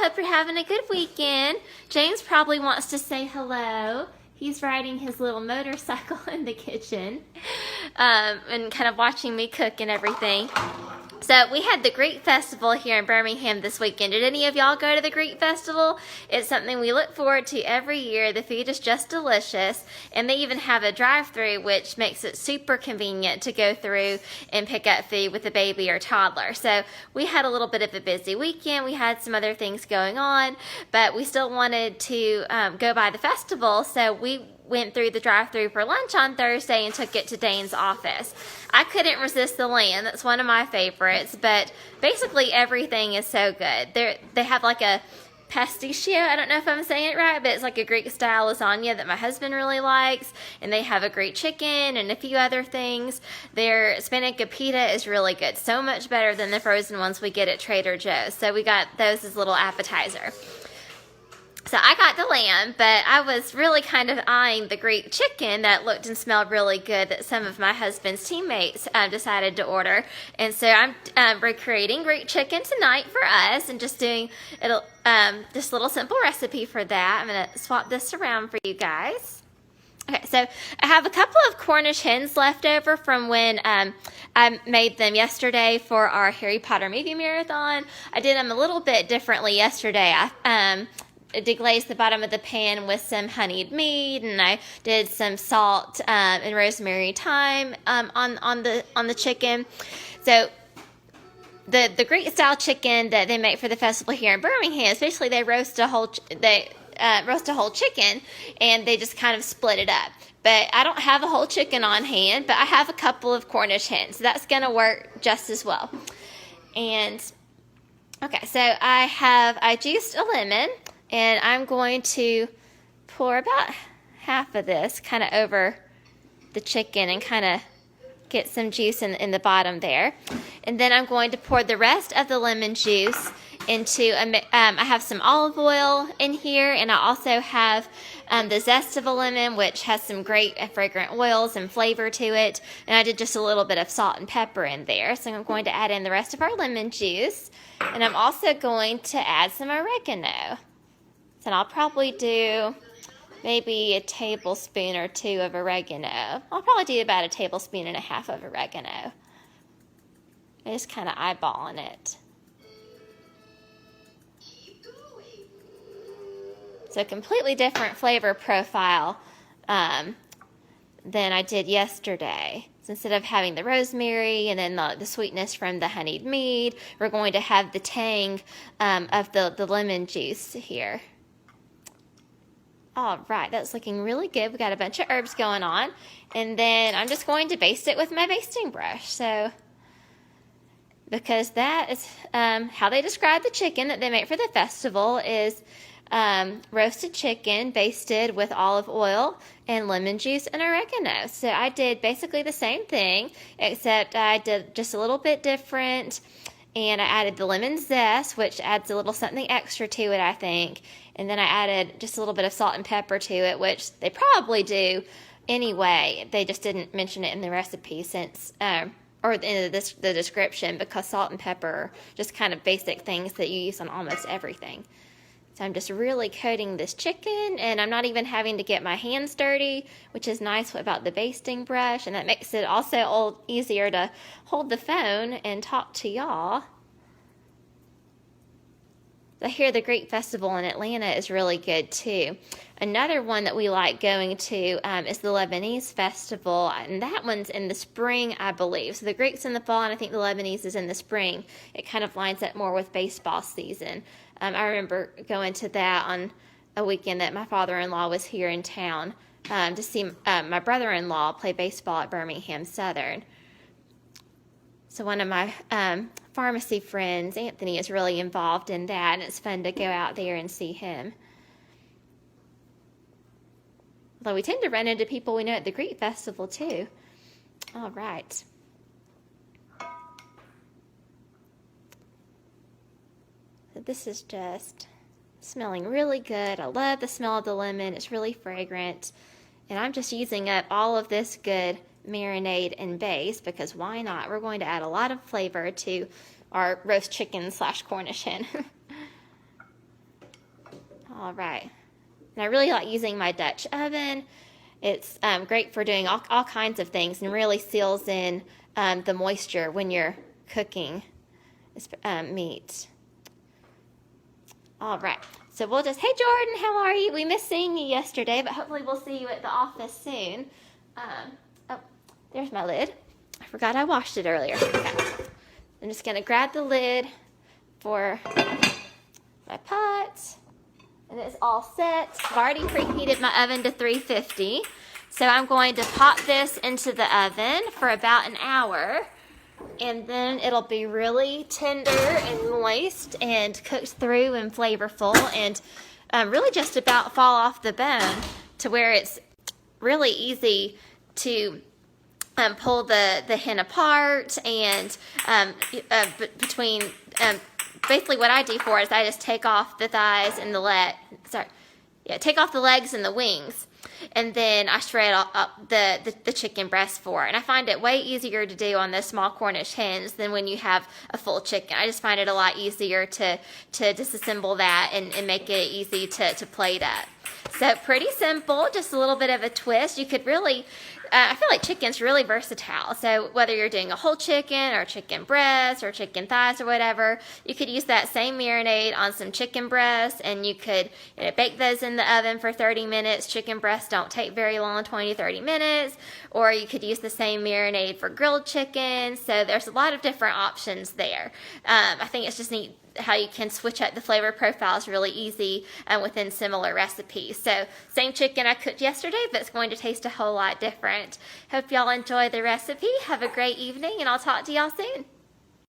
hope you're having a good weekend. James probably wants to say hello. He's riding his little motorcycle in the kitchen and kind of watching me cook and everything. So we had the Greek Festival here in Birmingham this weekend. Did any of y'all go to the Greek Festival? It's something we look forward to every year. The food is just delicious. And they even have a drive-thru, which makes it super convenient to go through and pick up food with a baby or toddler. So we had a little bit of a busy weekend. We had some other things going on, but we still wanted to go by the festival. So we went through the drive-thru for lunch on Thursday and took it to Dane's office. I couldn't resist the lamb. That's one of my favorites, but basically everything is so good. They have like a pasticcio, I don't know if I'm saying it right, but it's like a Greek style lasagna that my husband really likes, and they have a great chicken and a few other things. Their spanakopita pita is really good, so much better than the frozen ones we get at Trader Joe's. So we got those as a little appetizer. So I got the lamb, but I was really kind of eyeing the Greek chicken that looked and smelled really good that some of my husband's teammates decided to order. And so I'm recreating Greek chicken tonight for us and just doing just a little simple recipe for that. I'm going to swap this around for you guys. Okay, so I have a couple of Cornish hens left over from when I made them yesterday for our Harry Potter movie marathon. I did them a little bit differently yesterday. I deglazed the bottom of the pan with some honeyed mead, and I did some salt and rosemary thyme on the chicken. So the Greek style chicken that they make for the festival here in Birmingham is basically they roast a whole chicken and they just kind of split it up. But I don't have a whole chicken on hand, but I have a couple of Cornish hens, so that's going to work just as well. And okay, so I juiced a lemon. And I'm going to pour about half of this kind of over the chicken and kind of get some juice in the bottom there. And then I'm going to pour the rest of the lemon juice into, I have some olive oil in here, and I also have the zest of a lemon, which has some great fragrant oils and flavor to it. And I did just a little bit of salt and pepper in there. So I'm going to add in the rest of our lemon juice. And I'm also going to add some oregano. So I'll probably do maybe a tablespoon or two of oregano. I'll probably do about a tablespoon and a half of oregano. I'm just kind of eyeballing it. So a completely different flavor profile than I did yesterday. So instead of having the rosemary and then the sweetness from the honeyed mead, we're going to have the tang of the lemon juice here. All right, that's looking really good. We got a bunch of herbs going on. And then I'm just going to baste it with my basting brush. So, because that is how they describe the chicken that they make for the festival is roasted chicken basted with olive oil and lemon juice and oregano. So I did basically the same thing, except I did just a little bit different. And I added the lemon zest, which adds a little something extra to it, I think. And then I added just a little bit of salt and pepper to it, which they probably do anyway. They just didn't mention it in the recipe since, or in the description, because salt and pepper are just kind of basic things that you use on almost everything. So I'm just really coating this chicken, and I'm not even having to get my hands dirty, which is nice about the basting brush, and that makes it also easier to hold the phone and talk to y'all. I hear the Greek Festival in Atlanta is really good too. Another one that we like going to is the Lebanese Festival, and that one's in the spring, I believe. So the Greek's in the fall, and I think the Lebanese is in the spring. It kind of lines up more with baseball season. I remember going to that on a weekend that my father-in-law was here in town to see my brother-in-law play baseball at Birmingham Southern. So one of my pharmacy friends, Anthony, is really involved in that, and it's fun to go out there and see him. Although we tend to run into people we know at the Greek Festival too. All right. So this is just smelling really good. I love the smell of the lemon. It's really fragrant. And I'm just using up all of this good marinade and base because why not? We're going to add a lot of flavor to our roast chicken / Cornish hen. All right. And I really like using my Dutch oven. It's great for doing all kinds of things and really seals in the moisture when you're cooking meat. All right. So we'll just, hey Jordan, how are you? We missed seeing you yesterday, but hopefully we'll see you at the office soon. Oh, there's my lid. I forgot I washed it earlier. Okay. I'm just going to grab the lid for my pot. And it's all set. I've already preheated my oven to 350. So I'm going to pop this into the oven for about an hour. And then it'll be really tender and moist and cooked through and flavorful and really just about fall off the bone to where it's really easy to pull the hen apart and between basically what I do for it is I just take off the thighs and take off the legs and the wings, and then I shred up the chicken breast for it. And I find it way easier to do on the small Cornish hens than when you have a full chicken. I just find it a lot easier to disassemble that and make it easy to plate up. So pretty simple, just a little bit of a twist. You could really, I feel like chicken's really versatile. So whether you're doing a whole chicken or chicken breast or chicken thighs or whatever, you could use that same marinade on some chicken breasts, and you could bake those in the oven for 30 minutes. Chicken breasts don't take very long, 20 to 30 minutes. Or you could use the same marinade for grilled chicken. So there's a lot of different options there. I think it's just neat how you can switch up the flavor profiles really easy within similar recipes. So same chicken I cooked yesterday, but it's going to taste a whole lot different. Hope y'all enjoy the recipe. Have a great evening, and I'll talk to y'all soon.